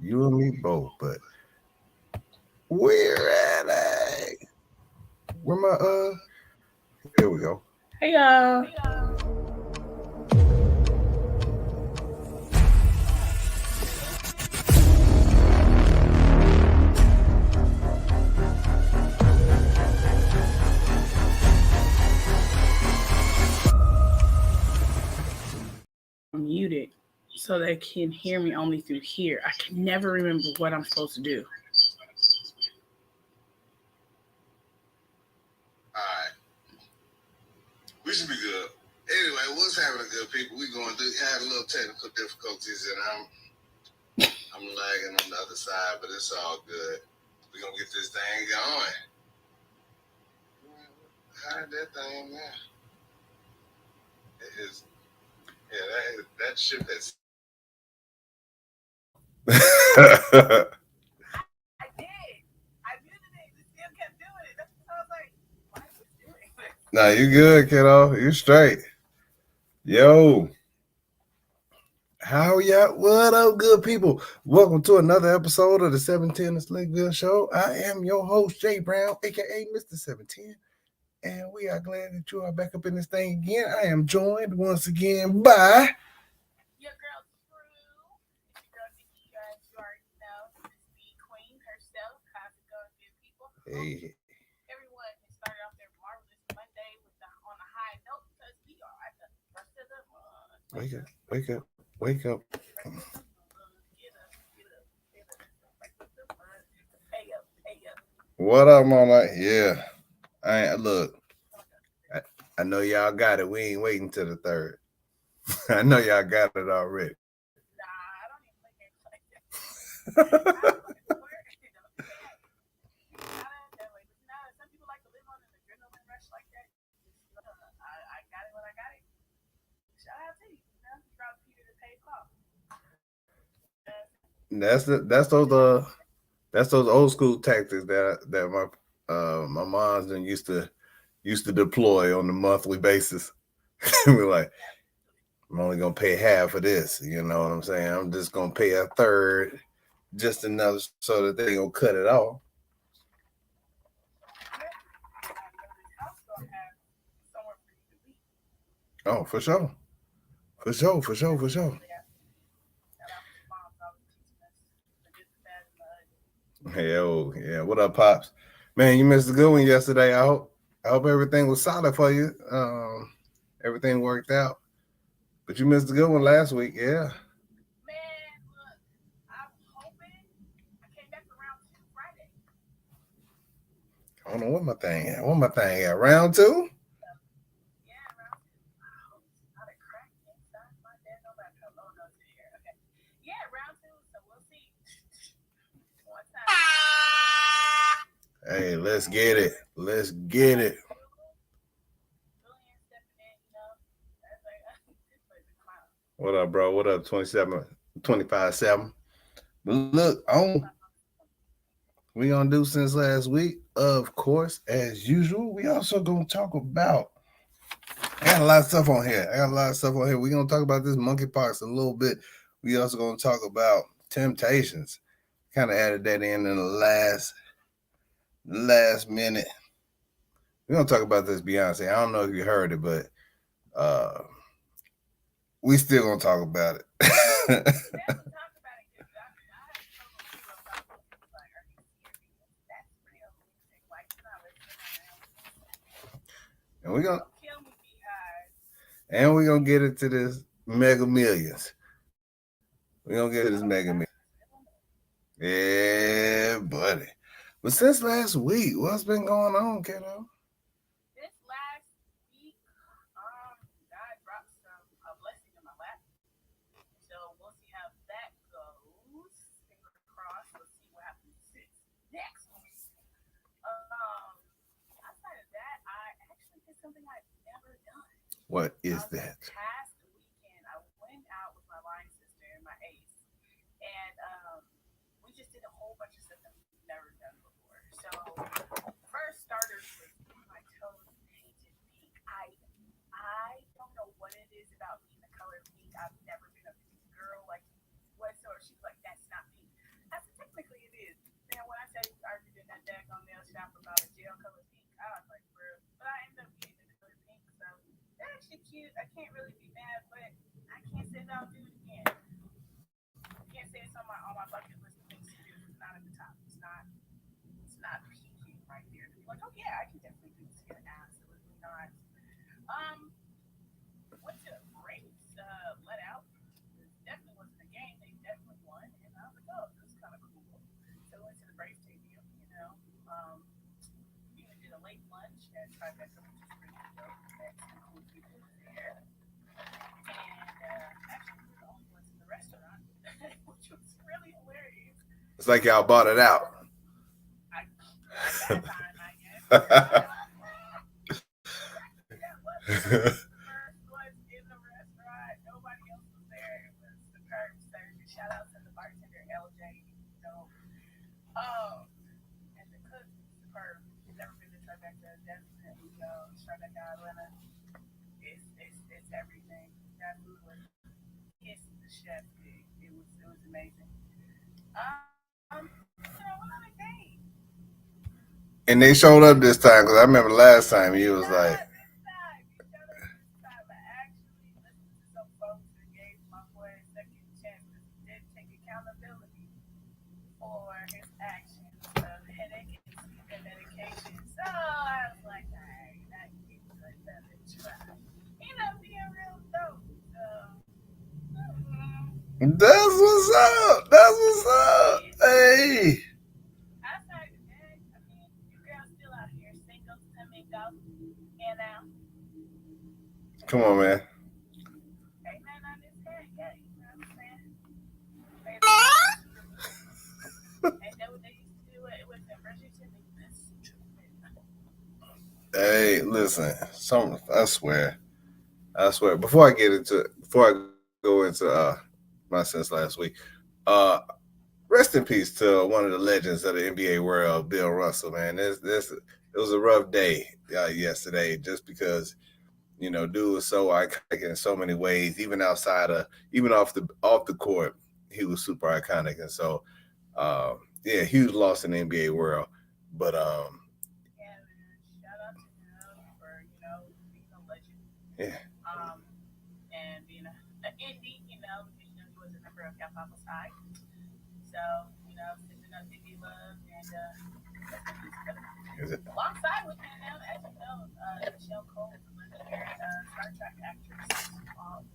You and me both. But where at where my here we go. Hey y'all. Muted so they can hear me only through here. I can never remember what I'm supposed to do. All right. We should be good. Anyway, what's happening, good people? We going to have a little technical difficulties, and I'm lagging on the other side, but it's all good. We're gonna get this thing going. How did that thing now? It is, yeah, that ship has. I did. I muted it. It still kept doing it. That's what I was like, why is this doing this? Nah, you good, kiddo. You straight. Yo. How y'all? What up, good people? Welcome to another episode of the 710 The Slickville Show. I am your host, Jay Brown, aka Mr. 710. And we are glad that you are back up in this thing again. I am joined once again by your girl True. It's your girl Nikki. You guys already know the speed queen herself. How's it going, good people? Hey. Everyone has started off their marvelous Monday on a high note because we are at the first of the month. Wake up, wake up, wake up. What up, mama? Yeah. Look. I know y'all got it. We ain't waiting till the third. I know y'all got it already. Nah, I don't even play games like that. Some people like to live on an adrenaline rush like that. I got it when I got it. Shout out to you. Drop Peter to pay Paul. That's those old school tactics that my moms then used to deploy on a monthly basis. We're like, I'm only gonna pay half of this. You know what I'm saying? I'm just gonna pay a third, just enough so that they gonna cut it off. Oh, for sure. For sure, for sure, for sure. Hey, oh, yeah. What up, Pops? Man, you missed a good one yesterday. I hope everything was solid for you. Everything worked out. But you missed a good one last week, yeah. Man, look, I'm hoping I came back for round 2 Friday. I don't know what my thing at. What my thing at? Round 2? Yeah, round 2. I hope it's not a crack inside my dad. No, okay. Yeah, round 2, so we'll see. One time. Hey, let's get it. Let's get it. What up, bro? What up, 25-7? But look, we gonna do since last week, of course, as usual. We also gonna talk about. I got a lot of stuff on here. We're gonna talk about this monkeypox a little bit. We also gonna talk about temptations. Kind of added that in the last minute. We're gonna talk about this Beyonce. I don't know if you heard it, but we still gonna talk about it. And we're gonna get into this Mega Millions. We're gonna get this Mega Millions. Yeah, buddy. But since last week, what's been going on, kiddo? This last week, God dropped a blessing in my lap. So we'll see how that goes. Fingers crossed. We'll see what happens next week. Outside of that, I actually did something I've never done. What is that? Past weekend, I went out with my line sister and my ace, and we just did a whole bunch of stuff that we've never done before. So first starters was my toes painted pink. I don't know what it is about me and the color pink. I've never been a pink girl. Like, what? So she's like, that's not pink. can't really be mad, but I can't say that I'll do it again. I can't say it's on my bucket list of things to do. It's not at the top. It's not peaking right there. To be like, oh yeah, I can definitely do this again. Absolutely not. Went to the Braves let out. It definitely wasn't a game. They definitely won, and I was like, oh, this is kind of cool. So we went to the Braves stadium. Even did a late lunch at Tribeca, which is pretty dope. Met some cool people there. And actually, we were the only ones in the restaurant, which was really hilarious. It's like y'all bought it out. At that time, I guess. That was in the restaurant. Nobody else was there. It was superb service. Shout out to the bartender, LJ. And the cook, superb. If you've never been to Tribeca, definitely go. Tribeca, Atlanta. It's everything. That food was the chef did. It was amazing. Another game. And they showed up this time because I remember last time you was like, This time. You showed up this time. I actually listened to some folks and gave my boy a second chance because he did take accountability for his actions of headache and sleeping medication. So I was like, all right, I give it another try. Being real dope. So, that's what's up. That's what's up. Hey. outside of that, you girls still out here, single, amigo, Come on, man. ain't nothing on this guy, yeah, you know what I'm saying? Ain't that what they used to do? It was in Bridgerton, Hey, listen. I swear. Before I go into my sense last week, uh, rest in peace to one of the legends of the NBA world, Bill Russell. Man, it was a rough day yesterday, just because dude was so iconic in so many ways. Even even off the court, he was super iconic, and so yeah, huge loss in the NBA world. But yeah, man, shout out to him for, being a legend. yeah, And being an indie, because he was a member of Kappa Alpha Psi. So, sending up indie love and alongside with him, as you know, Michelle Cole, the legendary Star Trek actress,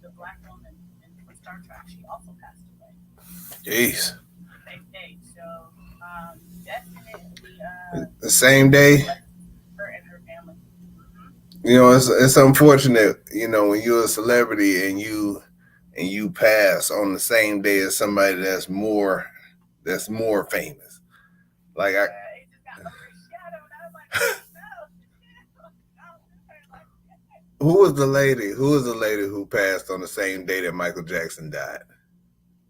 the black woman in Star Trek, she also passed away. jeez. Same day. So, definitely The same day. her and her family. It's unfortunate, when you're a celebrity and you pass on the same day as somebody that's more famous. Like it just got overshadowed. I was like, no. Who was the lady who passed on the same day that Michael Jackson died?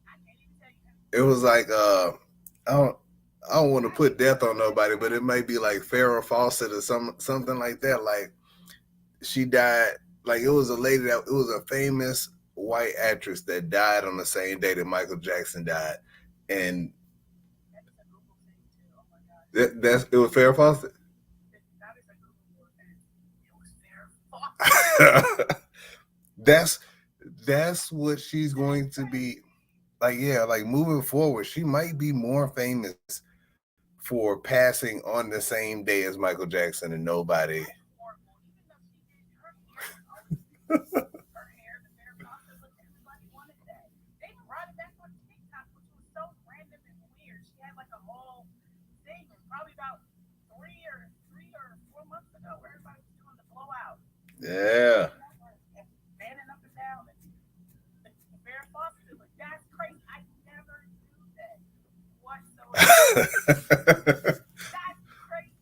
I can't even tell you. It was like I don't want to put death on nobody, but it might be like Farrah Fawcett or something like that. Like she died. Like it was a famous white actress that died on the same day that Michael Jackson died, and That's a Google thing too. Oh my God. it was Farrah Fawcett. That is a Google thing. It was Farrah Fawcett. That's what she's going to be. Like, yeah, like moving forward, she might be more famous for passing on the same day as Michael Jackson and nobody. Horrible. Even though she did her hair, the Farrah Fawcett look, everybody wanted that. They even brought it back on TikTok, which was so random and weird. She had like a whole thing, probably about 3 or 4 months ago, where everybody was doing the blowout. Yeah. And standing up and down. And Farrah Fawcett, like, that's crazy. I never knew that whatsoever. That's crazy.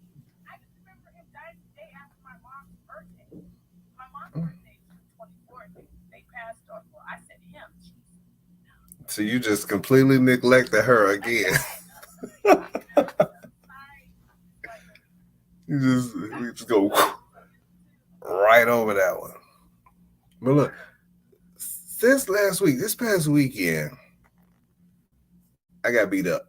I just remember him dying the day after my mom's birthday. My mom's birthday was the 24th. They passed on. Well, I said him. Jeez. So you just completely neglected her again. We just go right over that one. But look, since last week, this past weekend, I got beat up.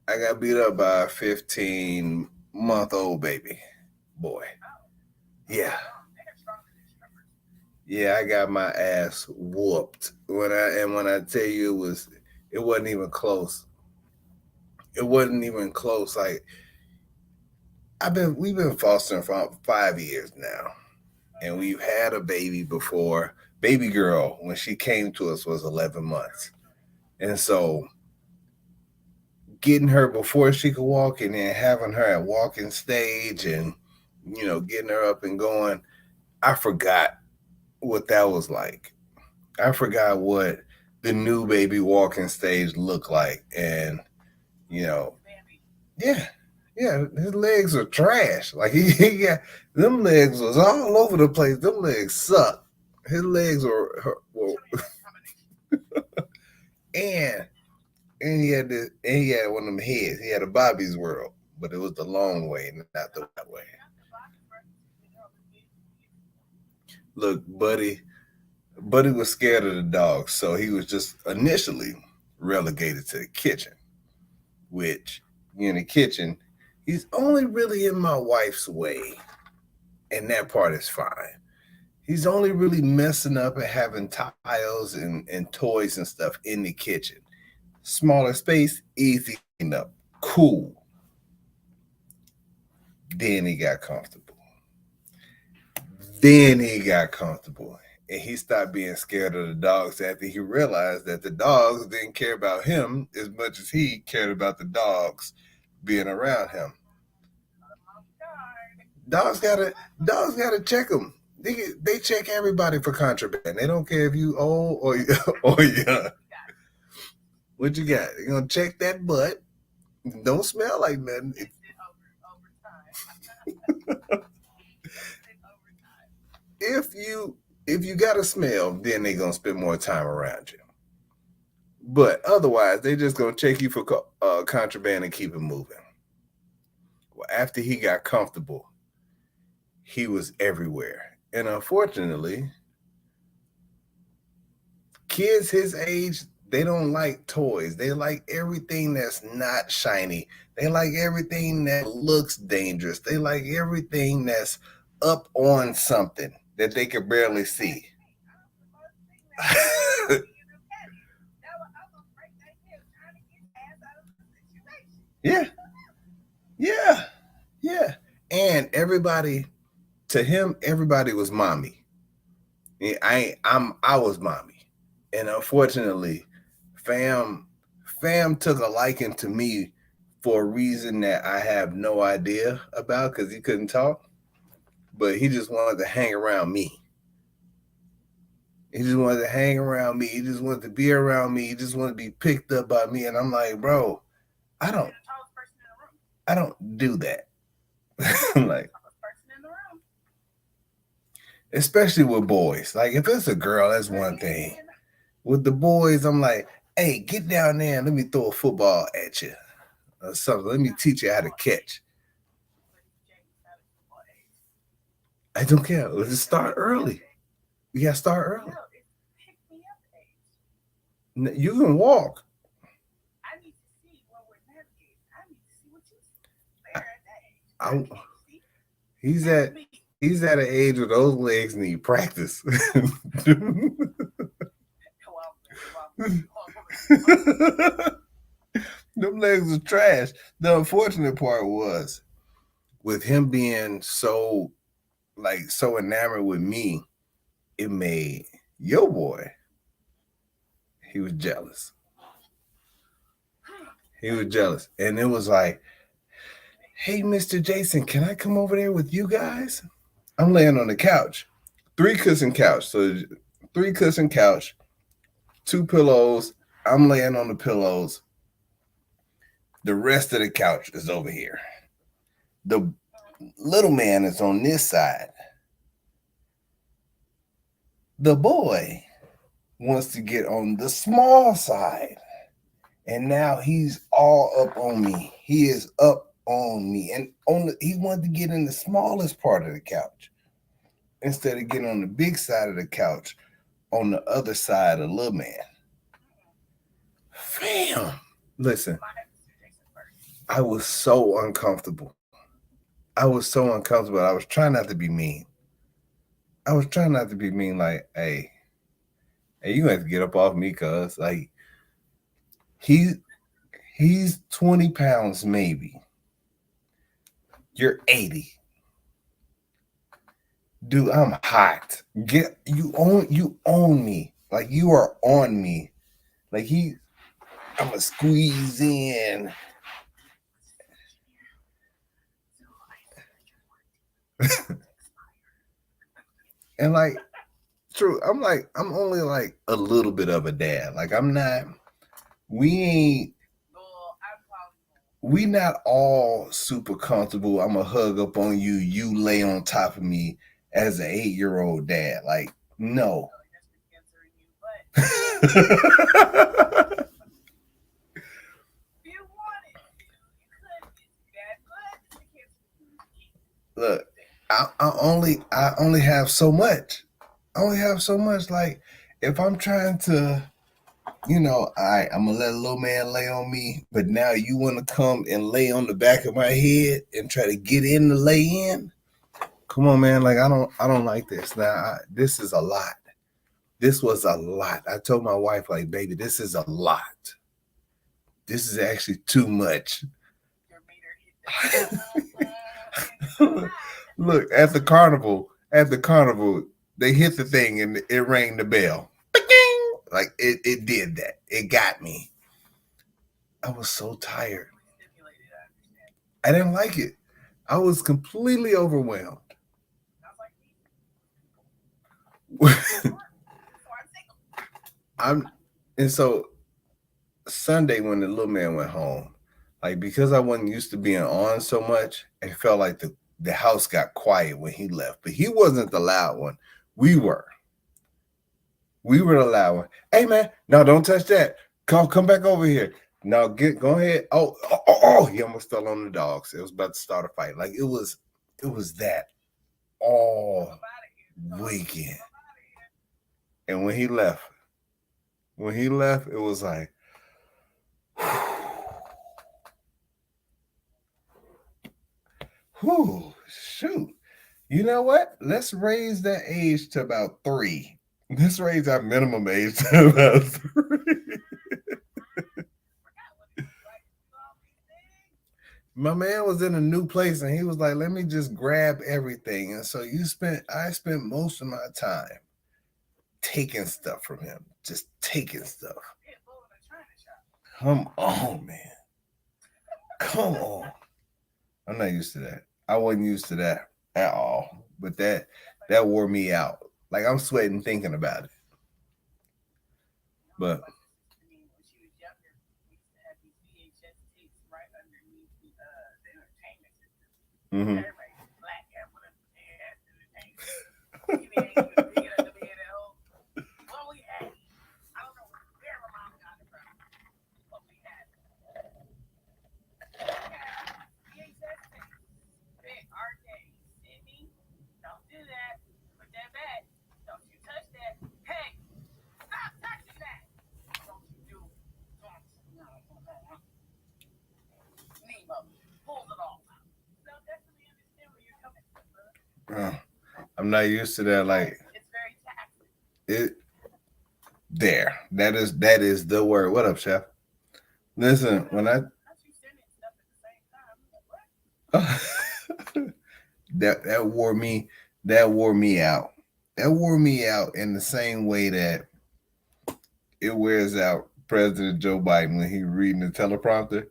I got beat up by a 15-month-old baby boy. Yeah. Yeah, I got my ass whooped. When I tell you it wasn't even close. It wasn't even close. Like we've been fostering for 5 years now, and we've had a baby before. Baby girl, when she came to us, was 11 months, and so getting her before she could walk, and then having her at walking stage, and getting her up and going, I forgot what that was like. I forgot what the new baby walking stage looked like, and you know, yeah, yeah, his legs are trash. Like he got them legs was all over the place. Them legs suck. His legs were and he had one of them heads. He had a Bobby's World, but it was the long way, not the right way. Look, Buddy was scared of the dogs, so he was just initially relegated to the kitchen, which in the kitchen, he's only really in my wife's way, and that part is fine. He's only really messing up and having tiles and toys and stuff in the kitchen. Smaller space, easy enough. Cool. Then he got comfortable. And he stopped being scared of the dogs after he realized that the dogs didn't care about him as much as he cared about the dogs being around him. Dogs gotta check them. They check everybody for contraband. They don't care if you old or or young. What you got? You gonna check that butt? Don't smell like nothing. If you got a smell, then they gonna spend more time around you. But otherwise, they just gonna check you for contraband and keep it moving. Well, after he got comfortable, he was everywhere, and unfortunately, kids his age, they don't like toys. They like everything that's not shiny. They like everything that looks dangerous. They like everything that's up on something that they could barely see. Yeah, yeah, yeah. And everybody, to him, everybody was mommy. I was mommy, and unfortunately, fam fam took a liking to me for a reason that I have no idea about because he couldn't talk, but he just wanted to hang around me. He just wanted to hang around me. He just wanted to be around me. He just wanted to be picked up by me, and I'm like, bro, I don't I don't do that. Like, especially with boys. Like if it's a girl, that's one thing. With the boys, I'm like, hey, get down there and let me throw a football at you or something. Let me teach you how to catch. I don't care. Let's just start early. You gotta start early. You can walk. I, he's at he's at an age where those legs need practice. Them legs are trash. The unfortunate part was with him being so enamored with me, it made your boy, he was jealous. He was jealous. And it was like, hey, Mr. Jason, can I come over there with you guys? I'm laying on the couch. Three cushion couch. So three cushion couch, two pillows. I'm laying on the pillows. The rest of the couch is over here. The little man is on this side. The boy wants to get on the small side. And now he's all up on me. He is up on me. And he wanted to get in the smallest part of the couch instead of getting on the big side of the couch on the other side of the little man. Fam. Listen, I was so uncomfortable. I was so uncomfortable. I was trying not to be mean. I was trying not to be mean, like, hey, you have to get up off me, cuz like he he's 20 pounds maybe. You're 80. Dude, I'm hot. Get you own me. Like you are on me. Like I'ma squeeze in. And like true, I'm only like a little bit of a dad. Like I'm not we ain't we not all super comfortable. I'm gonna hug up on you, you lay on top of me as an 8-year-old dad. Like, no. Look, I only have so much. I only have so much. Like, if I'm trying to, all right, I'm gonna let a little man lay on me, but now you want to come and lay on the back of my head and try to get in the lay in. Come on, man. Like I don't like this. Now this is a lot. This was a lot. I told my wife, like, baby, this is a lot. This is actually too much. Look, at the carnival, they hit the thing and it rang the bell. Like it did that. It got me. I was so tired. I didn't like it. I was completely overwhelmed. I'm and so Sunday when the little man went home, like because I wasn't used to being on so much, it felt like the house got quiet when he left. But he wasn't the loud one. We were. We were the loud one. Hey man, no, don't touch that. Come back over here. No, go ahead. Oh, he almost fell on the dogs. It was about to start a fight. Like it was that all weekend. And when he left, it was like, whew, shoot. You know what? Let's raise that age to about 3. Let's raise our minimum age to about 3. My man was in a new place and he was like, let me just grab everything. And so I spent most of my time taking stuff from him, just taking stuff. Come on, man. Come on. I'm not used to that. I wasn't used to that at all. But that wore me out. Like I'm sweating thinking about it. But mm-hmm. I'm not used to that. Like it there. That is the word. What up, chef? Listen, when I that wore me out. That wore me out in the same way that it wears out President Joe Biden when he's reading the teleprompter.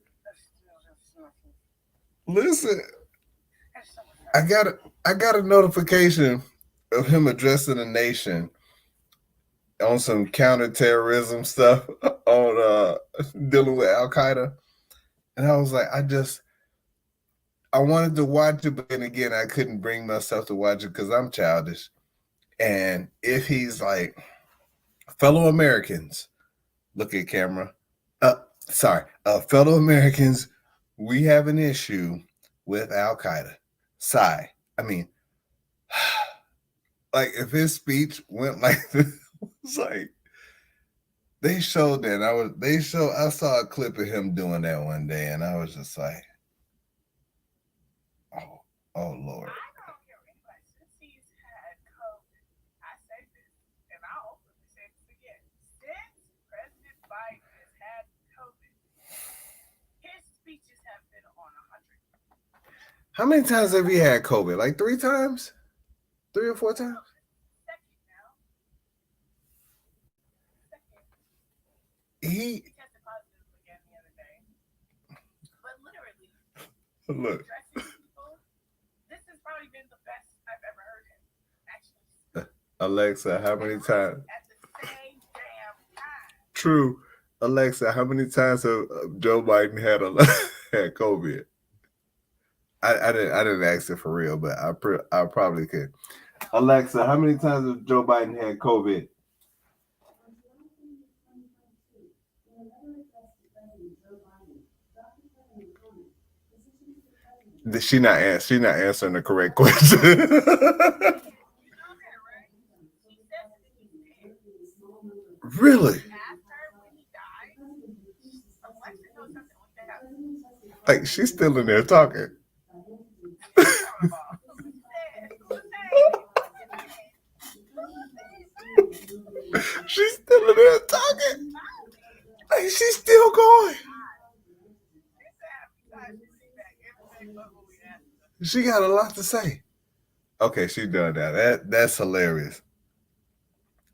Listen, I got a notification of him addressing the nation on some counterterrorism stuff on dealing with Al Qaeda, and I was like, I wanted to watch it, but then again, I couldn't bring myself to watch it because I'm childish. And if he's like, fellow Americans, look at camera. Uh, fellow Americans, we have an issue with Al Qaeda. Sigh. I mean, like if his speech went like this, it's like they showed that. I saw a clip of him doing that one day, and I was just like, oh Lord. How many times have he had COVID? Like 3 times? 3 or 4 times? Second now. Second. He He tested positive again the other day. But literally, look, addressing people, this has probably been the best I've ever heard him. Actually, Alexa, how many times? at the same damn time. True. Alexa, how many times have Joe Biden had had COVID? I didn't ask it for real, but I probably could. Alexa, how many times have Joe Biden had COVID? She not answering the correct question. You know that, right? He says it in his head. When Really? they asked her when he died, Alexa knows something like that. Like she's still in there talking. Talking about who said it? And then who said that? She's still in there talking. Finally, Like she's still going. she said how many times she bring back everything but what we asked her. She got a lot to say. Okay, she done that. That's hilarious.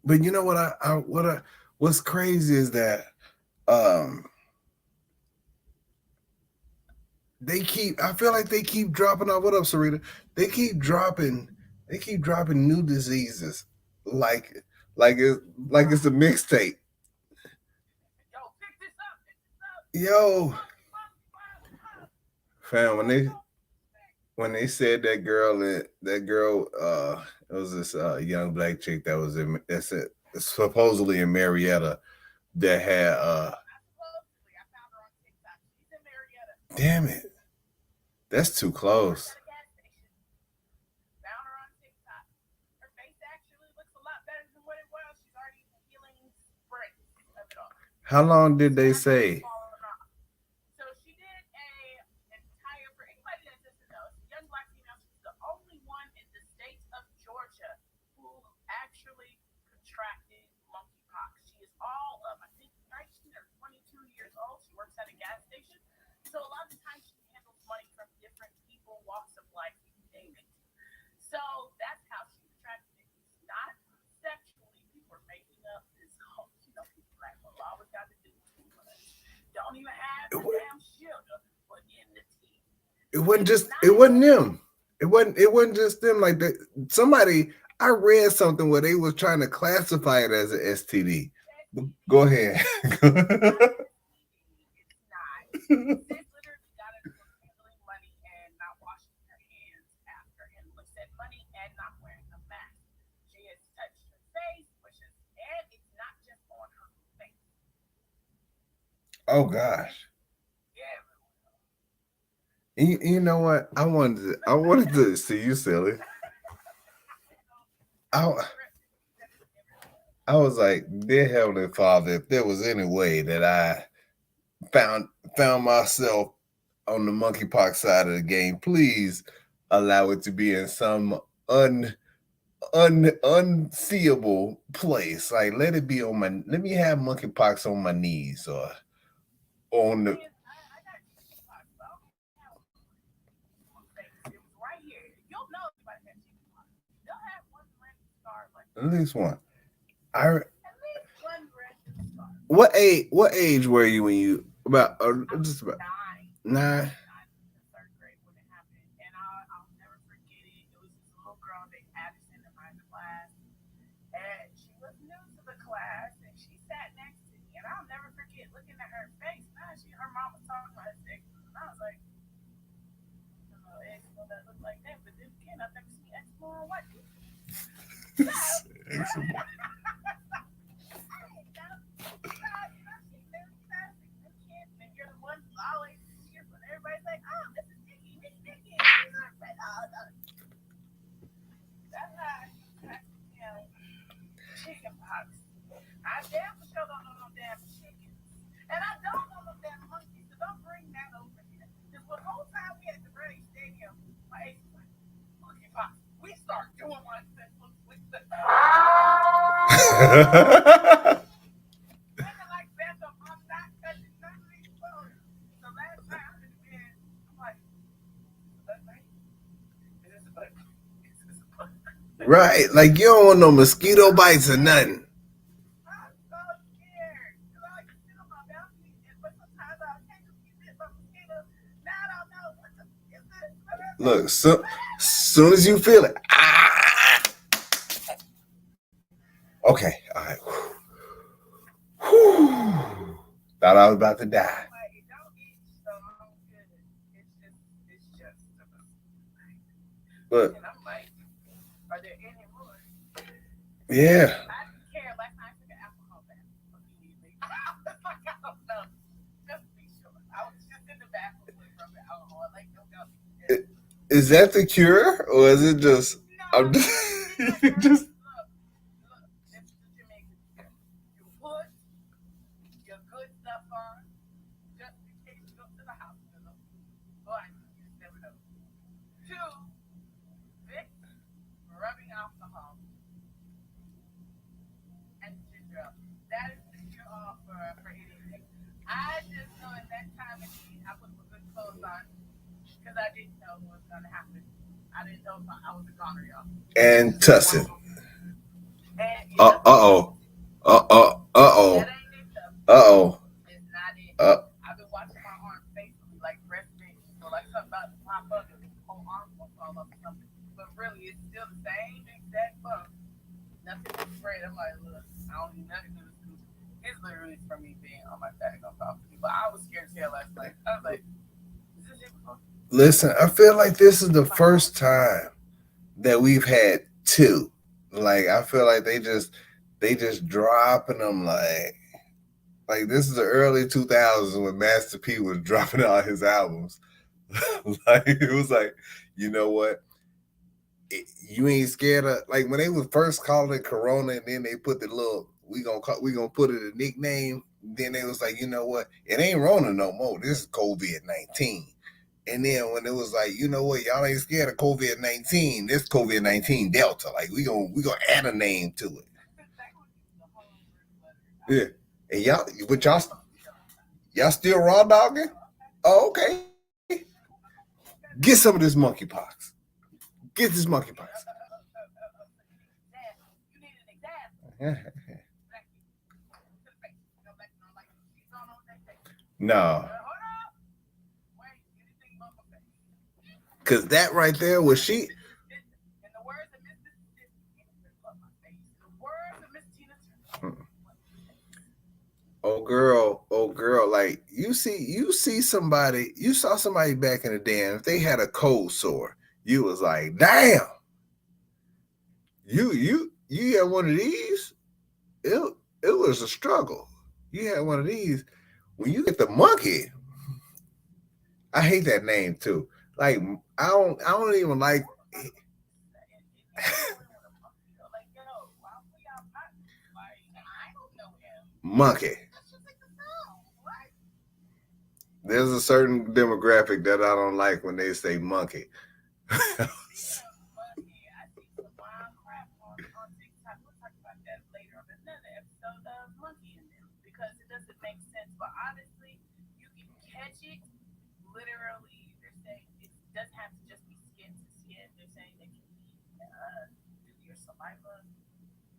But you know what what's crazy is that um I feel like they keep dropping off. What up, Sarita? They keep dropping new diseases like like it's like it's a mixtape. Yo, pick this up, pick this up. Yo, Monkey, monkey, monkey, monkey. fam, Oh, no. when they said that girl it was this young black chick that was in that's it supposedly in Marietta that had Not supposedly. I found her on TikTok. She's in Marietta. damn it, that's too She works close. at a gas station. Found her on TikTok. Her face actually looks a lot better than what it was. She's already healing sprints of it all. How long did they Scabs is say? falling off. So she did a entire, for anybody that doesn't know, it's a young black female. She's the only one in the state of Georgia who actually contracted monkeypox. She is all of, I think, 19 or 22 years old. She works at a gas station. So a lot of the times she handles money from different people, walks of life, you name it. So that's how she contracted it. It's not sexually. People are making up this whole, people like, well, all we got to do is too much. Don't even have the damn sugar, but in the tea. It wasn't them. It wasn't just them. Like that, somebody I read something where they was trying to classify it as an STD. Go ahead. It's not. Sis literally got it from handling money and not washing her hands after, and looks at money and not wearing a mask. She has touched her face, and it's not just on her face. Oh gosh. Yeah. You know what? I wanted to see you silly. I I was like, dear Heavenly Father, if there was any way that I found found myself on the monkeypox side of the game, please allow it to be in some unseeable place. Like let me have monkeypox on my knees or on the I got chickenpox, but I only have one face. It was right here. You'll know if anybody has chickenpox. They'll have one random scar, like at least one. I at least one random scar. what age were you when you about just about 9? 9 in the 3rd grade when it happened, and I'll never forget it. It was this little girl named Addison in my class, and she was new to the class, and she sat next to me, and I'll never forget looking at her face. Now her mom was talking about her sex, and I was like, no, eczema that look like that. But then again, I've never seen eczema on white people. So, and you're the one who always cheerful. And everybody's like, oh, this is Nikki, Nikki, Nikki. And I'm like, oh, no. That's how I chicken pox. I damn for sure don't know no damn chickens. And I don't know no damn monkeys, so don't bring that over here. Because the whole time we at the Brady Stadium, my age was like, monkey pox. We start doing one thing. Like Bethel, I'm not touching none of these phones. So last time I'm in the bed, I'm like, Right, like you don't want no mosquito bites or nothing. I'm so scared. Because I like to sit on my balcony, but sometimes I can't just be bit by mosquitoes. Now I don't know what the is it. Look, so soon as you feel it, okay, all right. Whew. Thought I was about to die. Like, it don't itch, so I'm good. It's just. But And I'm like, are there any more? yeah, I didn't care. Last night I took an alcohol bath immediately. I was like, I don't know. Just to be sure. I was just in the bathroom with rubbing alcohol. Like, no, no. is that the cure or is it just? No, I'm it's like just. look, this is the Jamaican cure. You put your good stuff on just in case you go to the hospital. But you just never know. 2, Vicks, rubbing alcohol, and ginger ale. That is the cure all for anything. I just know at that time of need, I put some good clothes on because I didn't know what was going to happen. I didn't know if I was a goner, y'all. And tussin. And Uh yeah, oh. that ain't it though. It's not it. I've been watching my arm faithfully, like breastfeeding. So like something about to pop up and the whole arm will fall off or something. But really, it's still the same exact bump. Nothing was sprayed. I'm like, look, I don't need nothing to do. It's literally from me being on my back on property. But I was scared as hell last night. I was like, is this it before? Listen, I feel like this is the first time that we've had two. Like I feel like they just dropping them like this is the early 2000s when Master P was dropping out his albums. Like it was like, you know what? You ain't scared of like when they was first calling it Corona, and then they put the little we gonna put it a nickname. Then they was like, you know what? It ain't Rona no more. This is COVID-19. And then when it was like, you know what, y'all ain't scared of COVID-19. This COVID-19 Delta. Like we gonna add a name to it. Yeah. And y'all still raw dogging? Oh, okay. Get some of this monkeypox. Get this monkeypox. No. Cause that right there was she. Oh girl, like you saw somebody back in the day, and if they had a cold sore, you was like, damn, you had one of these, it was a struggle. You had one of these. When you get the monkey, I hate that name too. Like I don't even like monkey. There's a certain demographic that I don't like when they say monkey. Because it doesn't make sense. But honestly, you can catch it literally. They're saying it doesn't have to just be skin to skin. They're saying it can be through your saliva.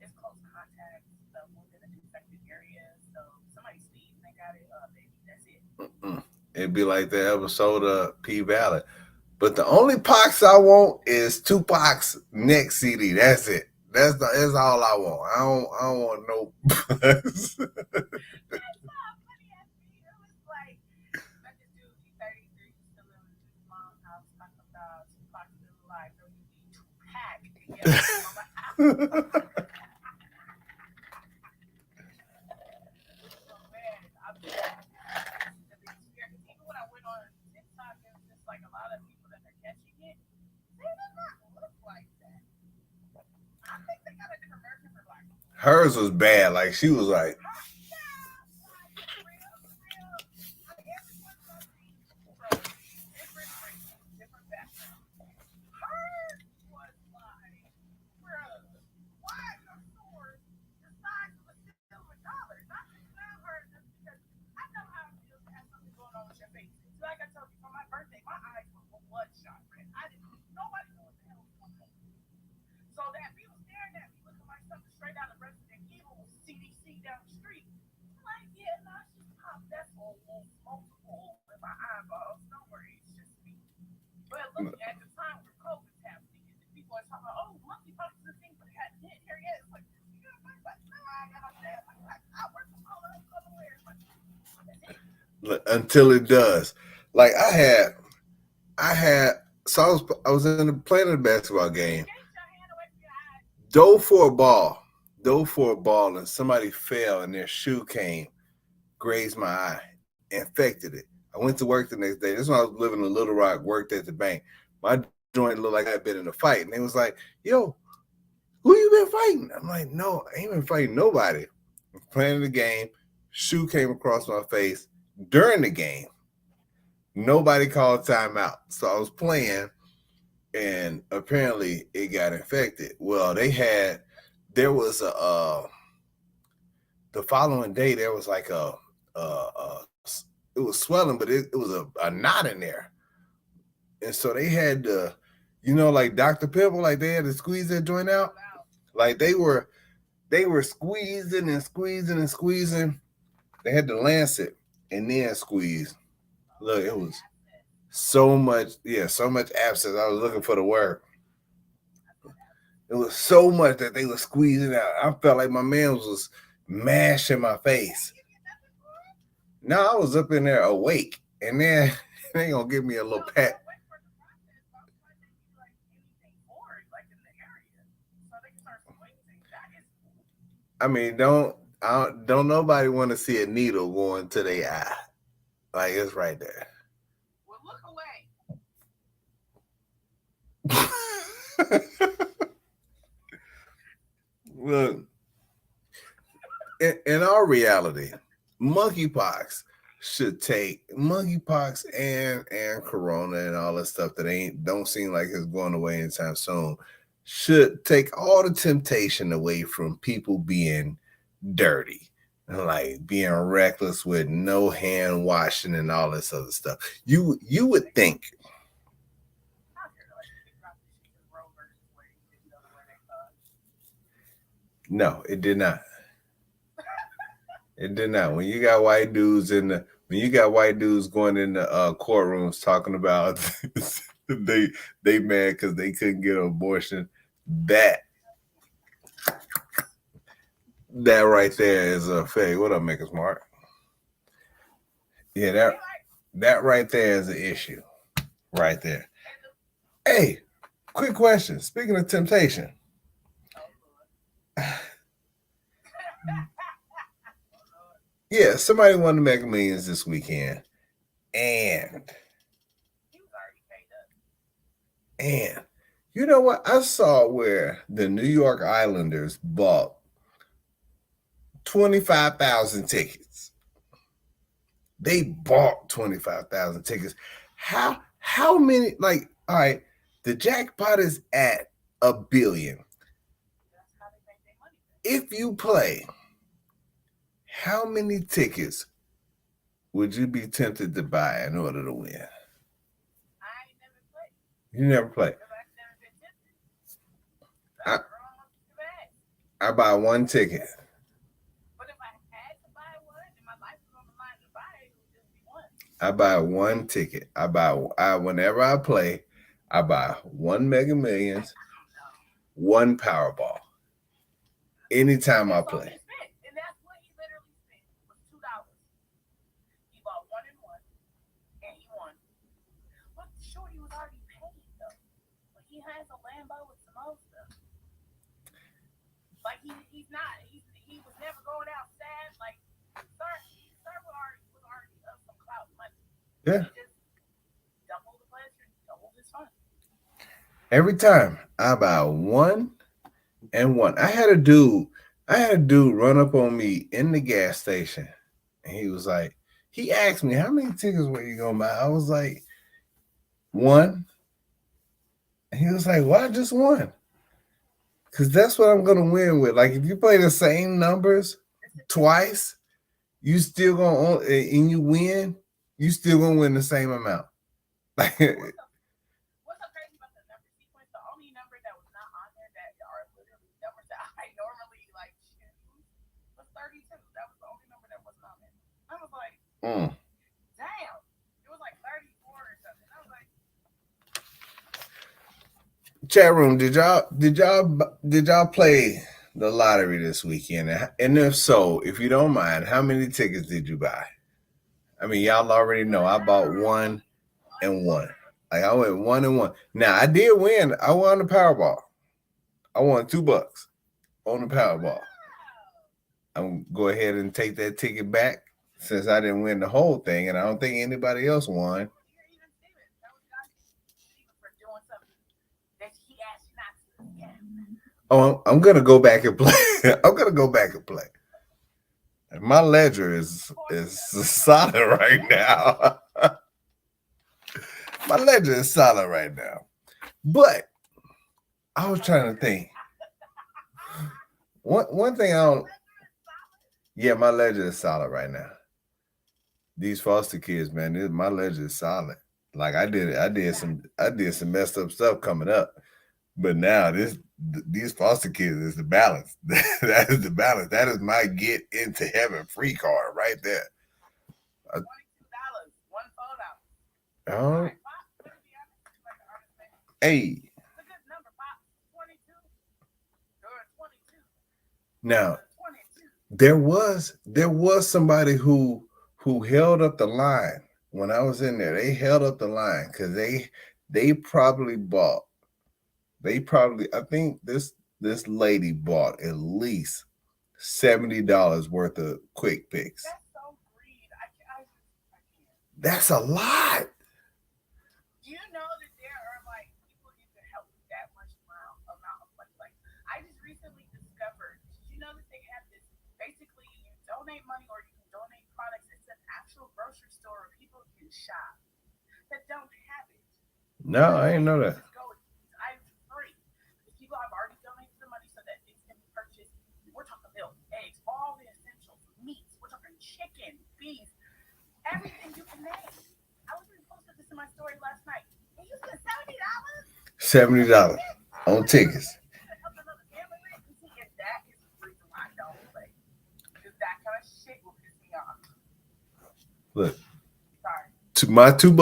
It's close contact within an infected area. So somebody sneezed and they got it. Baby, that's it. It'd be like the episode of P Valley. But the only pox I want is Tupac's next CD. That's it. That's all I want. I don't want no. Hers was bad. Like she was like. So that people staring at me, looking like something straight out of Resident Evil, CDC down the street. I'm like, yeah, no, it's just pop. That's all multiple in my eyeballs. Don't worry, it's just me. But looking at the time where COVID's happening, and people are talking about, oh, monkeypox is a thing, but it hadn't hit here yet. It's like, you know, but no, I got no damn. I work from all over where, but that's it. Until it does. Like I had. So I was in the playing a basketball game. Get your hand away from your eyes. Dove for a ball, and somebody fell, and their shoe came, grazed my eye, infected it. I went to work the next day. This is when I was living in Little Rock, worked at the bank. My joint looked like I had been in a fight, and they was like, "Yo, who you been fighting?" I'm like, "No, I ain't been fighting nobody. I'm playing the game. Shoe came across my face during the game. Nobody called timeout, so I was playing." And apparently it got infected. Well, there was the following day, there was like it was swelling, but it was a knot in there. And so they had to, like Dr. Pimple, like they had to squeeze that joint out. Like they were squeezing and squeezing and squeezing. They had to lance it and then squeeze. Look, it was so much abscess. I was looking for the word. It was so much that they were squeezing out. I felt like my man was mashing my face. Now I was up in there awake, and then they gonna give me a little pat. I mean, don't nobody want to see a needle going to their eye. Like it's right there. Well, look away. Look, in our reality, monkeypox and corona and all that stuff that don't seem like it's going away anytime soon should take all the temptation away from people being dirty and like being reckless with no hand washing and all this other stuff. You would think. No, it did not. It did not. When you got white dudes going in the courtrooms talking about they mad because they couldn't get an abortion, that right there is a fake. What up, Maker's Mark? Yeah, that right there is an issue. Right there. Hey, quick question. Speaking of temptation. Yeah, somebody won the Mega Millions this weekend. And you know what? I saw where the New York Islanders bought 25,000 tickets. They bought 25,000 tickets. How many? Like, all right, the jackpot is at $1 billion. If you play, how many tickets would you be tempted to buy in order to win? I ain't never played. You never play. I buy one ticket. But if I had to buy one, and my life was on the line to buy it, would just be one. I buy one ticket. Whenever I play, I buy one Mega Millions, one Powerball. Anytime I play. And that's what he literally spent was $2. He bought 1 and 1, and he won. But Shorty was already paid though. But he has a Lambo with some old stuff. Like he was never going out sad. Like Sir was already up some clout money. Yeah. He just doubled the pleasure, doubled his fun. Every time I buy 1 and 1. I had a dude run up on me in the gas station, and he asked me, how many tickets were you gonna buy? I was like, 1. And he was like, why just 1? Because that's what I'm gonna win with. Like if you play the same numbers twice, you still gonna and you win, you still gonna win the same amount. What's so crazy about the number sequence? The only number that was not on there that are Mm. Damn. It was like 34 or something. I was like, Chat room, did y'all play the lottery this weekend? And if so, if you don't mind, how many tickets did you buy? I mean, y'all already know I bought one and one. Like I went one and one. Now I did win. I won the Powerball. I won $2 on the Powerball. I'm go ahead and take that ticket back since I didn't win the whole thing, and I don't think anybody else won. you're even Steven. That was not Steven for doing something that he asked you not to again. Oh, I'm gonna go back and play. I'm gonna go back and play. My ledger is solid right now. My ledger is solid right now. But I was trying to think. One thing I don't. Yeah, my ledger is solid right now. These foster kids, man, my ledger is solid. Like I did some messed up stuff coming up, but now these foster kids is the balance. That is the balance. That is my get into heaven free card right there. $22, one photo. Oh, Right, Pop, let me be honest. Like the artist man. hey, It's a good number, Pop. 22. You're 22. now 22. there was somebody who held up the line when I was in there. They held up the line because they probably bought. They probably I think this lady bought at least $70 worth of quick picks. That's so greed. I can't. That's a lot. Do you know that there are like people you can help with that much amount of money? Like I just recently discovered. Did you know that they have this? Basically, you donate money or you can donate products. It's an actual grocery store where people can shop that don't have it. No, So I they didn't know can that. just go with these items for free. Because people have already donated the money so that it can be purchased. We're talking milk, eggs, all the essentials, meats. We're talking chicken, beef, everything you can name. I was even posted this in my story last night. And you spent $70 on $70 tickets? on tickets. You could help another family with. You see, and that is the reason why I don't play. Because that kind of shit will piss me off. Look, Sorry. to my $2.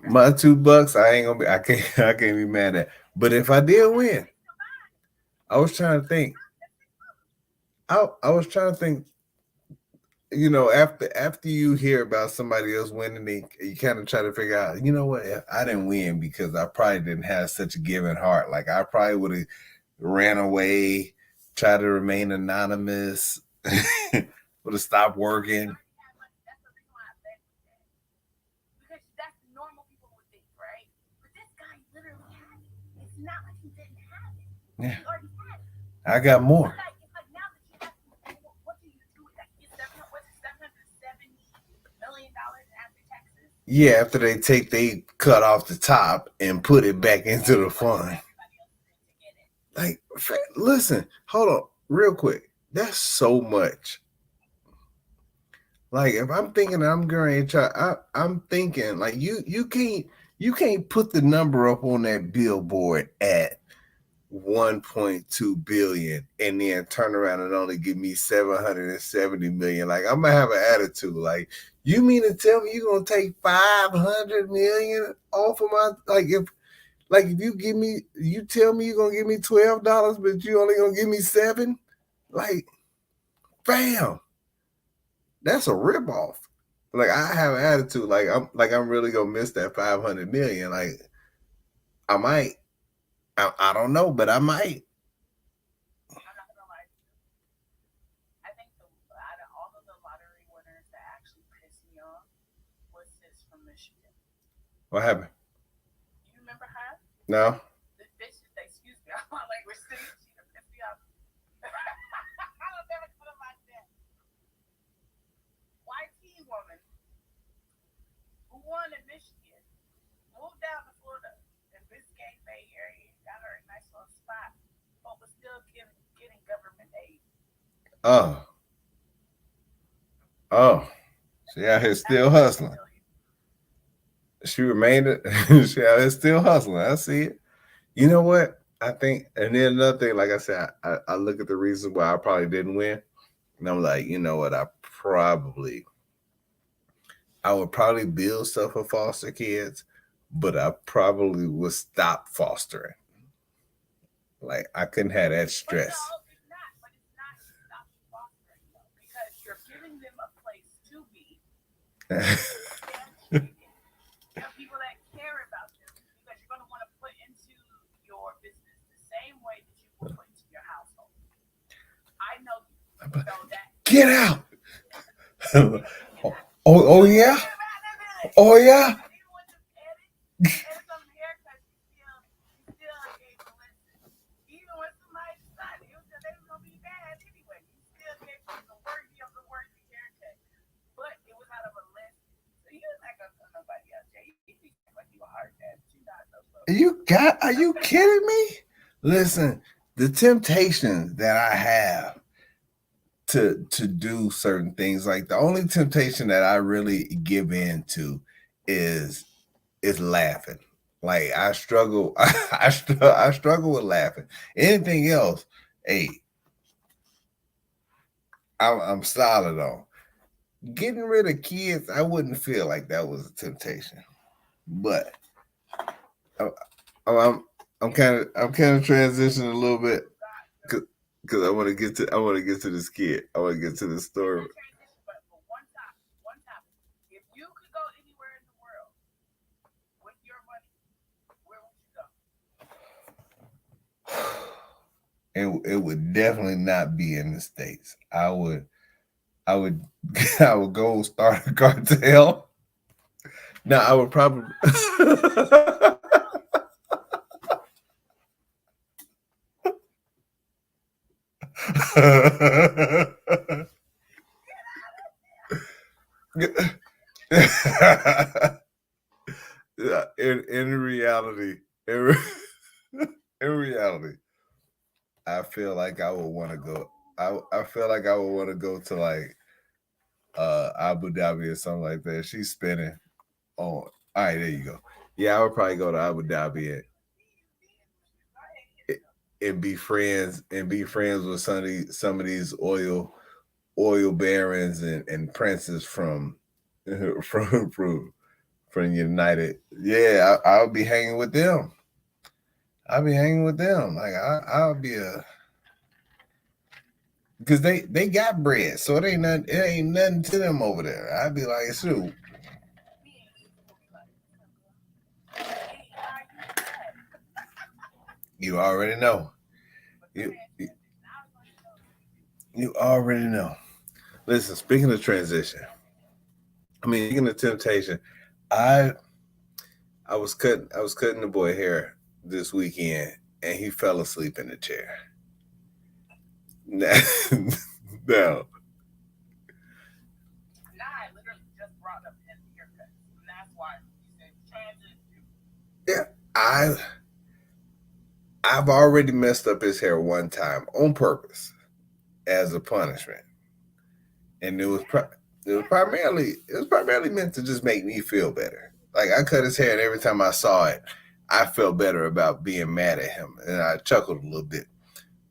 My $2, I ain't gonna be. I can't be mad at. But if I did win, I was trying to think. I was trying to think. After you hear about somebody else winning, you kind of try to figure out. You know what? I didn't win because I probably didn't have such a giving heart. Like I probably would have ran away, tried to remain anonymous, would have stopped working. That's the reason why I bet with that. Because that's normal people would think, right? But this guy literally had it. It's not like he didn't have it. Yeah, He already had it. I got more. It's like now that you have, what do you do with that? You get $770 million after taxes. Yeah, after they cut off the top and put it back into the fund. Everybody else did to get it. Like, listen, hold on, real quick. That's so much. Like, if I'm thinking I'm going to try, I'm thinking like you can't put the number up on that billboard at 1.2 billion and then turn around and only give me 770 million. Like I'm gonna have an attitude. Like you mean to tell me you're gonna take 500 million off of my if you tell me you're gonna give me $12, but you only gonna give me seven? Like, bam, that's a ripoff. Like I have an attitude. I'm really gonna miss that 500 million. Like I might. I don't know, but I might. I'm not gonna lie to you. I think out of all of the lottery winners that actually pissed me off was this from Michigan. What happened? You remember her? No. This bitch, excuse me, I'm not like we're singing. She done pissed me off. I don't never put it like that. YT woman who won in Michigan moved down to Florida in Biscayne Bay area, got her a nice little spot, but was still getting government aid. Oh. Oh. She out here still hustling. She remained. She out here still hustling. I see it. You know what? I think, and then another thing, like I said, I look at the reasons why I probably didn't win, and I'm like, you know what? I probably build stuff for foster kids, but I probably would stop fostering. Like I couldn't have that stress. But it's not stop fostering though, because you're giving them a place to be. You have people that care about them because you're going to want to put into your business the same way that you will put into your household. I know you. So that Get out. Oh yeah. Oh yeah. even with the edit some haircuts, you still gave a lesson. Even with somebody's son, they was gonna be bad anyway. You still gave them the worthy haircut, but it was out of a lesson. So you was not gonna tell nobody else. Jay, you think like you a hard ass, but you not no slow. Are you kidding me? Listen, the temptation that I have to do certain things, like the only temptation that I really give in to is laughing. Like I struggle, I struggle with laughing. Anything else, hey, I'm solid on. Getting rid of kids, I wouldn't feel like that was a temptation, but I'm kind of transitioning a little bit because I want to get to this kid. I want to get to the story. But for one topic, if you could go anywhere in the world with your money, where would you go? It would definitely not be in the States. I would I would go start a cartel. No, I would probably in reality, in reality, I feel like I would want to go. I feel like I would want to go to like Abu Dhabi or something like that. She's spinning on. All right, there you go. Yeah, I would probably go to Abu Dhabi and be friends with some of these oil barons and princes from from United. Yeah, I'll be hanging with them. I'll be hanging with them. Like I'll be a because they got bread, so it ain't nothing to them over there. I'd be like, shoot. You already know. You, you you already know. Listen, speaking of transition, speaking of temptation, I I was cutting the boy hair this weekend, and he fell asleep in the chair. Now, now I literally just brought up his haircut, and that's why you said transition. yeah, I've already messed up his hair one time on purpose as a punishment, and it was primarily meant to just make me feel better. Like I cut his hair, and every time I saw it, I felt better about being mad at him, and I chuckled a little bit.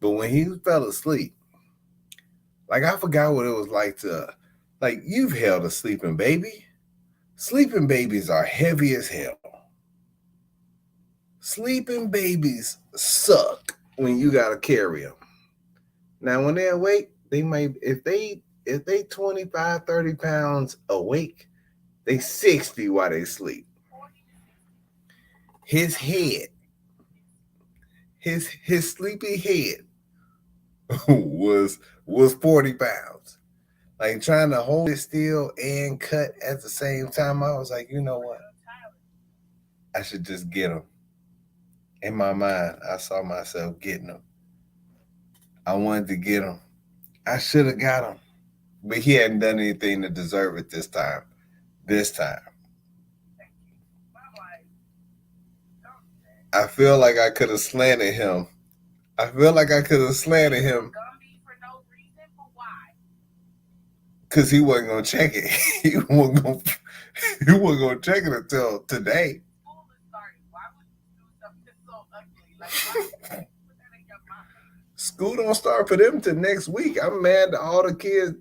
But when he fell asleep, like I forgot what it was like to, like you've held a sleeping baby. Sleeping babies are heavy as hell. Sleeping babies suck when you gotta carry them. Now when they're awake, they might if they 25, 30 pounds awake, they 60 while they sleep. His head, his sleepy head was 40 pounds. Like trying to hold it still and cut at the same time. I was like, you know what? I should just get him. In my mind, I saw myself getting him. I wanted to get him. I should have got him. But he hadn't done anything to deserve it this time. This time. I feel like I could have slanted him. I feel like I could have slanted him. Because he wasn't going to check it. He wasn't going to check it until today. School don't start for them till next week. I'm mad that all the kids.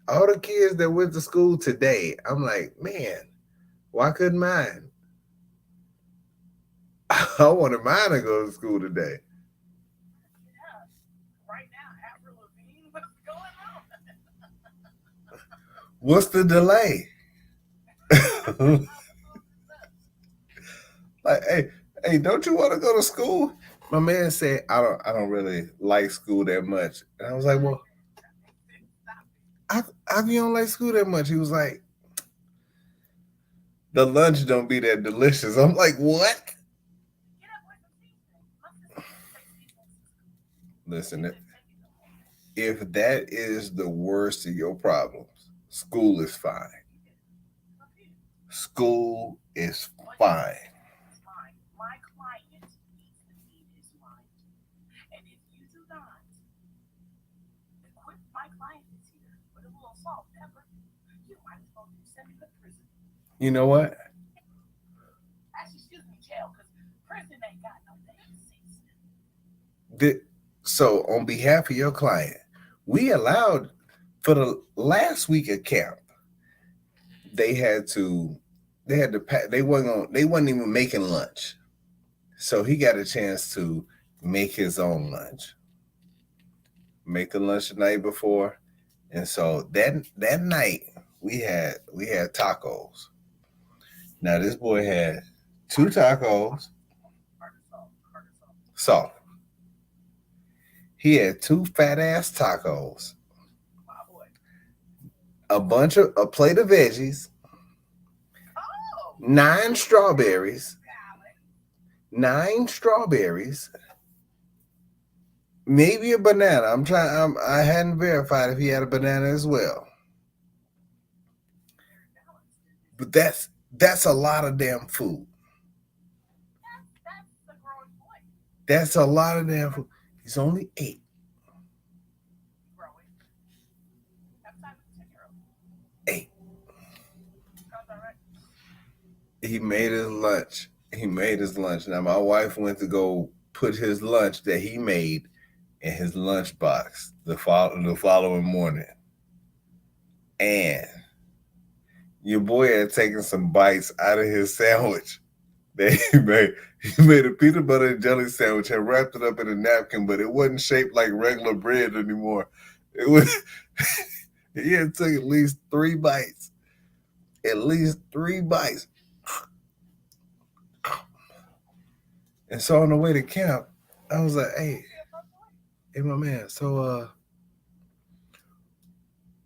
All the kids that went to school today, I'm like, man, why couldn't mine? I wanted mine to go to school today. Yeah. Right now, Avril Lavigne, what's going on? What's the delay? Like, hey, don't you want to go to school? My man said, I don't really like school that much. And I was like, well, how you don't like school that much? He was like, the lunch don't be that delicious. I'm like, what? Get up with some seasoning. Listen, if that is the worst of your problems, school is fine. School is fine. My client needs to feed his mind. And if you do not equip my client this year with a little salt and pepper, you might as well send him to prison. You know what? Actually, excuse me, jail, because prison ain't got no damn season. So, on behalf of your client, we allowed for the last week of camp, they wasn't even making lunch. So he got a chance to make his own lunch. Make the lunch the night before. And so that night we had tacos. Now this boy had 2 tacos, salt. He had 2 fat ass tacos, a plate of veggies, 9 strawberries, maybe a banana. I hadn't verified if he had a banana as well. But that's a lot of damn food. That's a lot of damn food. He's only 8. He made his lunch. Now my wife went to go put his lunch that he made in his lunchbox the following morning. And your boy had taken some bites out of his sandwich that he made. He made a peanut butter and jelly sandwich and wrapped it up in a napkin, but it wasn't shaped like regular bread anymore. It was he had took at least 3 bites. At least 3 bites. And so on the way to camp, I was like, hey my man, so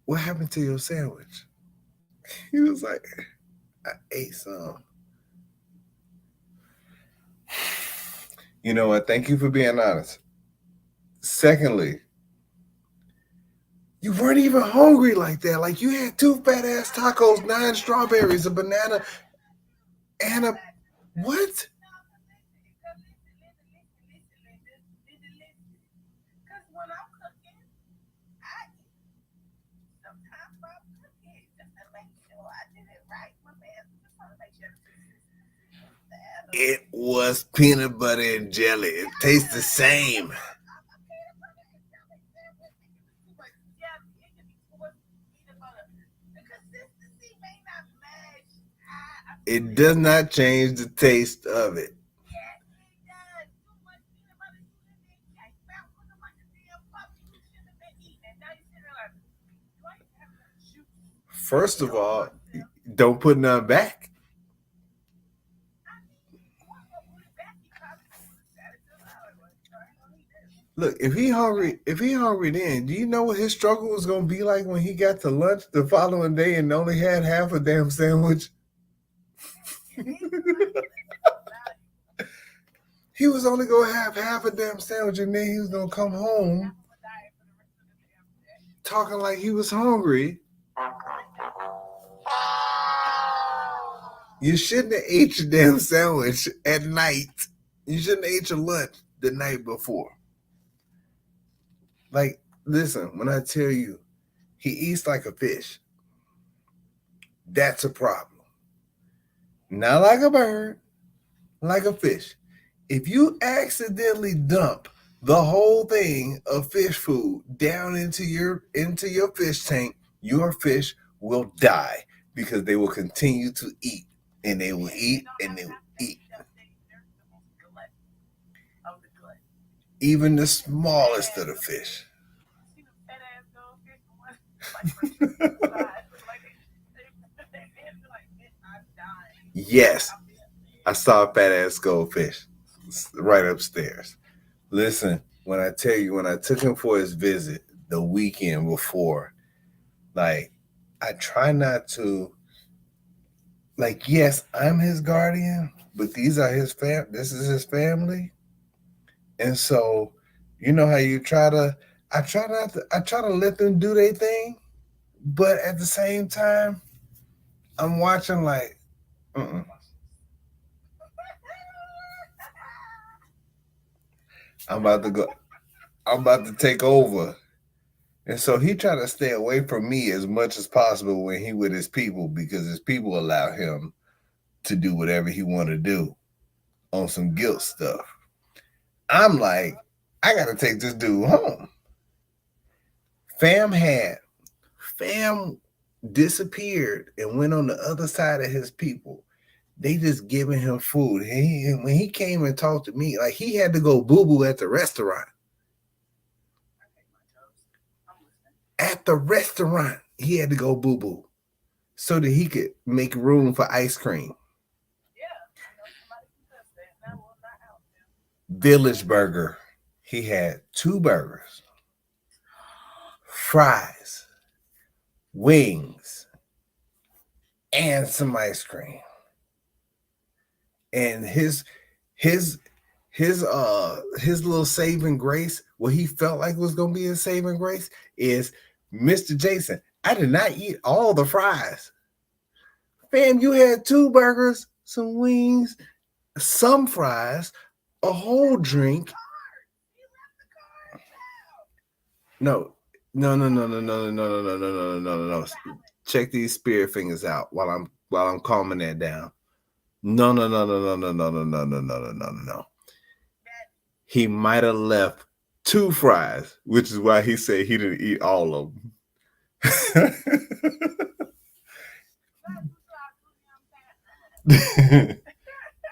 what happened to your sandwich? He was like, I ate some. You know what? Thank you for being honest. Secondly, you weren't even hungry like that. Like you had 2 fat ass tacos, 9 strawberries, a banana, and a what? It was peanut butter and jelly. It tastes the same. It does not change the taste of it. First of all, don't put none back. Look, if he hungry then, do you know what his struggle was gonna be like when he got to lunch the following day and only had half a damn sandwich? He was only gonna have half a damn sandwich and then he was gonna come home talking like he was hungry. You shouldn't have ate your damn sandwich at night. You shouldn't have ate your lunch the night before. Like, listen, when I tell you, he eats like a fish. That's a problem. Not like a bird, like a fish. If you accidentally dump the whole thing of fish food down into your fish tank, your fish will die because they will continue to eat and they will eat and they will eat. Even the smallest of the fish. Yes, I saw a fat ass goldfish right upstairs. Listen, when I tell you, when I took him for his visit the weekend before, like, I try not to, like, yes, I'm his guardian, but these are his this is his family. And so, you know how you I try to let them do their thing, but at the same time, I'm watching like, mm-mm. I'm about to go. I'm about to take over. And so he tried to stay away from me as much as possible when he with his people because his people allow him to do whatever he want to do on some guilt stuff. I'm like, I gotta take this dude home. Fam had Fam disappeared and went on the other side of his people. They just giving him food. When he came and talked to me, like he had to go boo boo at the restaurant. At the restaurant, he had to go boo boo so that he could make room for ice cream. Village Burger. He had 2 burgers, fries, wings, and some ice cream. And his little saving grace, what he felt like was gonna be his saving grace is, Mr. Jason, I did not eat all the fries. Fam, you had 2 burgers, some wings, some fries, a whole drink. No. Check these spirit fingers out while I'm calming that down. No. He might have left 2 fries, which is why he said he didn't eat all of them.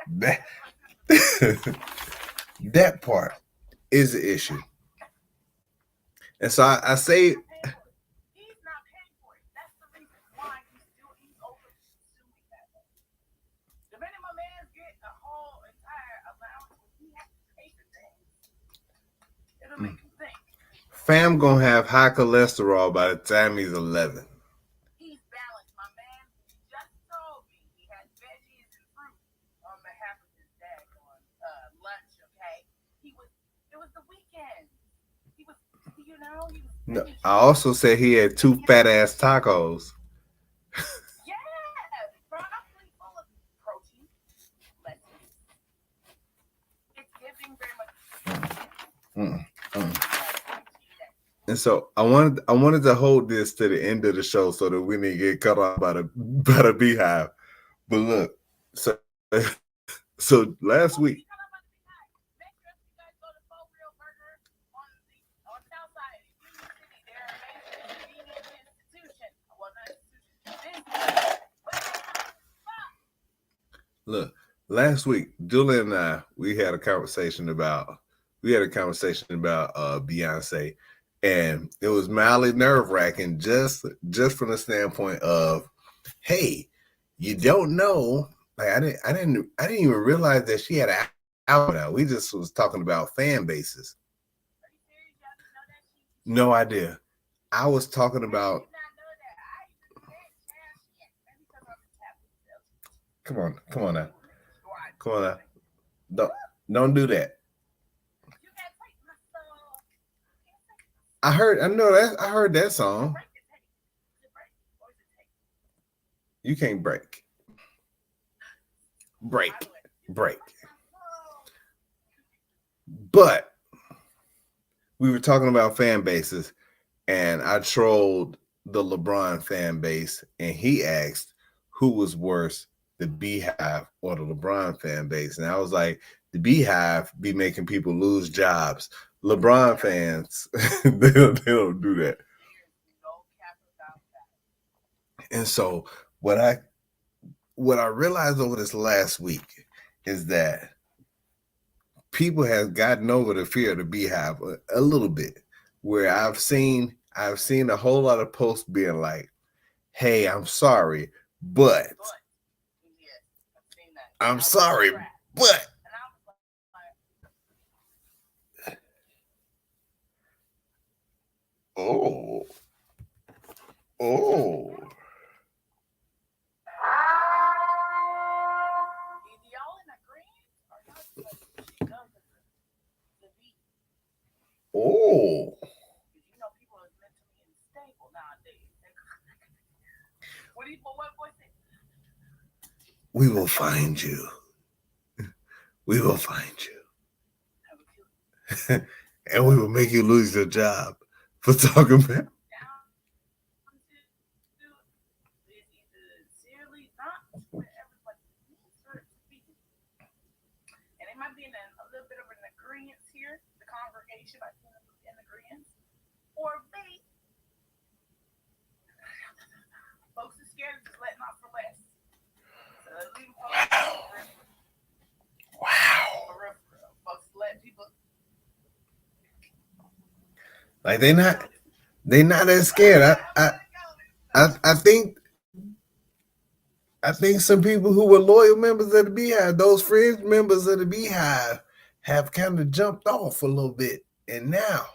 that, that part is the issue. And so I say, Fam gonna have high cholesterol by the time he's 11. He's balanced. My man just told me he had veggies and fruit on behalf of his dad on lunch. Okay, it was the weekend. He was, No, I also said he had 2 fat ass tacos. Broccoli full of protein, lettuce. It's giving very much. And so I wanted to hold this to the end of the show so that we didn't get cut off by the beehive. But look, so last week. Look, last week, Julie and I, we had a conversation about Beyonce. And it was mildly nerve-wracking just from the standpoint of, hey, you don't know. Like I didn't even realize that she had an album out. We just was talking about fan bases. No idea. I was talking about. Come on now. Don't do that. I heard that song. You can't break. But we were talking about fan bases, and I trolled the LeBron fan base, and he asked who was worse, the Beehive or the LeBron fan base. And I was like, the Beehive be making people lose jobs. LeBron fans, they don't do that. And so what I realized over this last week is that people have gotten over the fear of the beehive a little bit. Where I've seen a whole lot of posts being like, "Hey, I'm sorry, but Yes, I've seen that. I'm sorry, but." And I was like, Oh, oh, either y'all in agreement or y'all just like she done with the beat. oh. Because you know people are mentally unstable nowadays. What do you what boy say? We will find you. We will find you. I would kill you. And we will make you lose your job for talking about. Down to is either sincerely not where everybody needs her to be. And they might be in a little bit of an agreement here, the congregation might be in agreement. Or B, folks are scared of just letting off for less. So leave folks Wow. for real. Folks let people Like they not as scared. I think some people who were loyal members of the Beehive, those fringe members of the Beehive, have kind of jumped off a little bit, and now,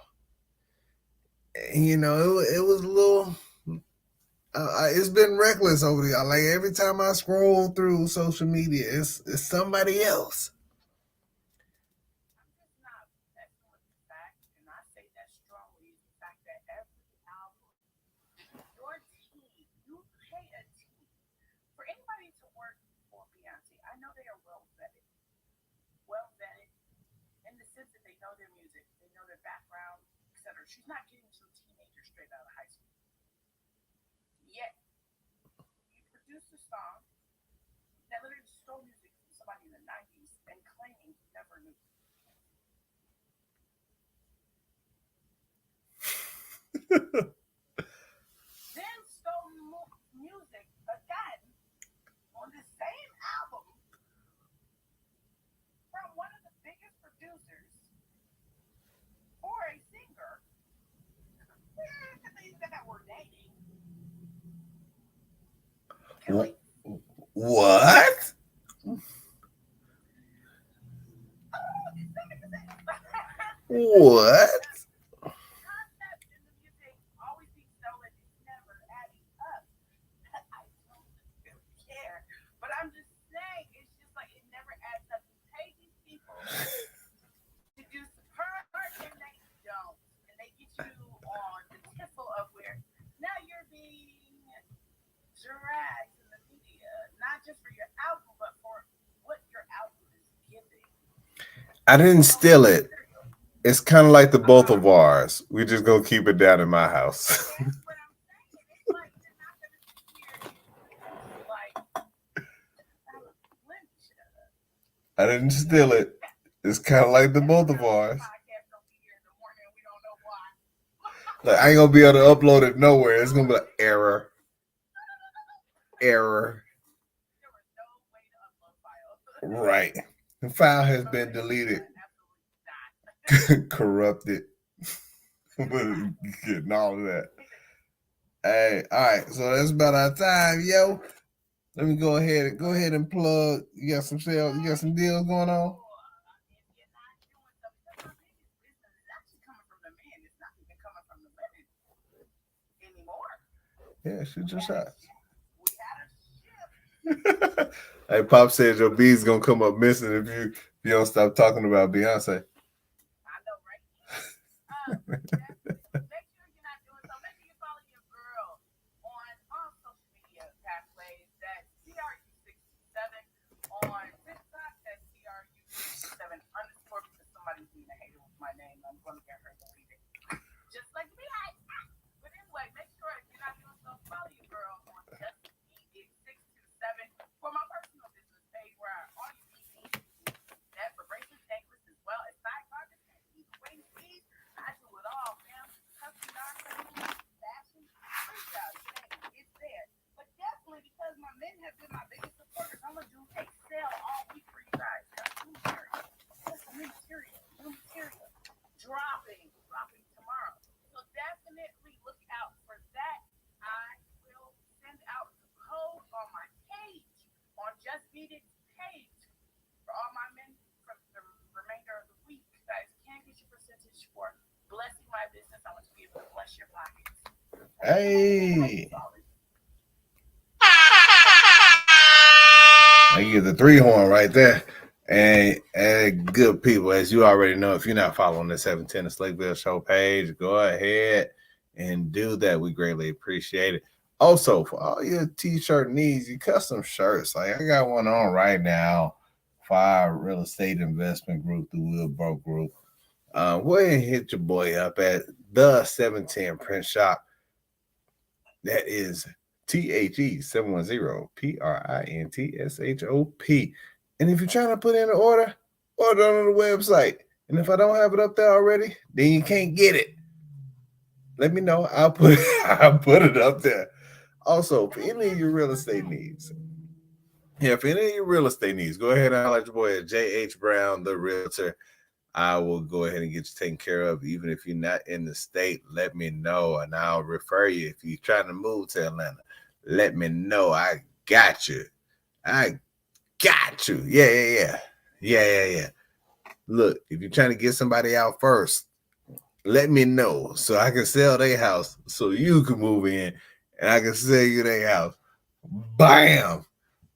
it was a little. It's been reckless over the. Like every time I scroll through social media, it's somebody else. I'm just not messing with the fact, and I say that strongly, is the fact that every album, your team, you pay a team. For anybody to work for Beyonce, I know they are well vetted in the sense that they know their music, they know their background, etc. She's not getting some teenager straight out of high school. Yet, you produce a song that literally stole music from somebody in the 90s and claiming he never knew. Then stole music again on the same album from one of the biggest producers for a singer that were dating. Kelly. What? What? Concept in the music always be stolen. It's never adding up. I don't really care. But I'm just saying, it's just like it never adds up. You pay these people to do superb work and they don't. And they get you on the tiffle of where now you're being dragged in the media, not just for your album, but for what your album is giving. I didn't steal it. It's kind of like the both of ours. We're just gonna keep it down in my house. That's what I'm saying. It's like you're not gonna sit here and produce like I didn't steal it. It's kind of like the both of ours. Like, I ain't gonna be able to upload it nowhere. It's gonna be like error. Right. The file has been deleted. Corrupted. Getting all of that. Hey, all right. So that's about our time, yo. Let me go ahead and plug. You got some sales. You got some deals going on. Yeah, shoot your shot. Hey, Pop said your bee's gonna come up missing if you don't stop talking about Beyonce. I know, right? Make sure you're not doing so. Make sure you follow your girl on all social media pathways. That's TRU67 on TikTok. That's TRU67 underscore because somebody's being a hater with my name. I'm going to get her deleted. Just like me. But anyway, make sure if you're not doing so, follow your girl on Just Eat 627 for my personal business page where all you need that for bracelets, necklaces, as well as side pockets and even waist beads. I do it all, man. Custom fashion, freestyle, it's there. But undefeated page for all my men for the remainder of the week. You guys can get your percentage for blessing my business. I want to be able to bless your pockets. Hey. I get the 3-horn right there. And good people, as you already know, if you're not following the 710 Slickville Show page, go ahead and do that. We greatly appreciate it. Also, for all your t-shirt needs, your custom shirts, like I got one on right now for our real estate investment group, the Wilbro Group. Go ahead and hit your boy up at the 710 Print Shop. That is THE710 PRINTSHOP. And if you're trying to put in an order on the website. And if I don't have it up there already, then you can't get it. Let me know. I'll put it up there. Also, for any of your real estate needs. Yeah, for any of your real estate needs, go ahead and holler at your boy at JH Brown, the realtor. I will go ahead and get you taken care of. Even if you're not in the state, let me know, and I'll refer you. If you're trying to move to Atlanta, let me know. I got you. I got you. Yeah. Look, if you're trying to get somebody out first, let me know so I can sell their house so you can move in and I can sell you their house. Bam!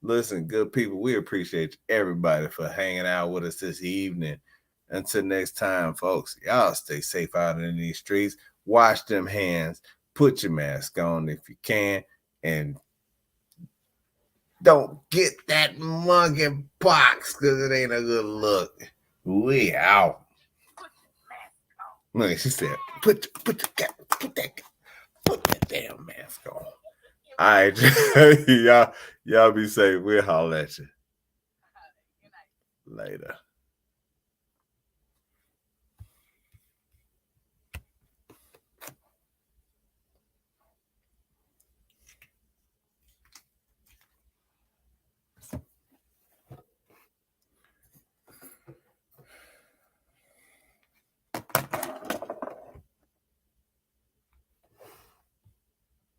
Listen, good people, we appreciate everybody for hanging out with us this evening. Until next time, folks, y'all stay safe out in these streets. Wash them hands. Put your mask on if you can. And don't get that monkey pox because it ain't a good look. We out. Look, she said, put that damn mask on. All right, y'all be safe. We'll holler at you later.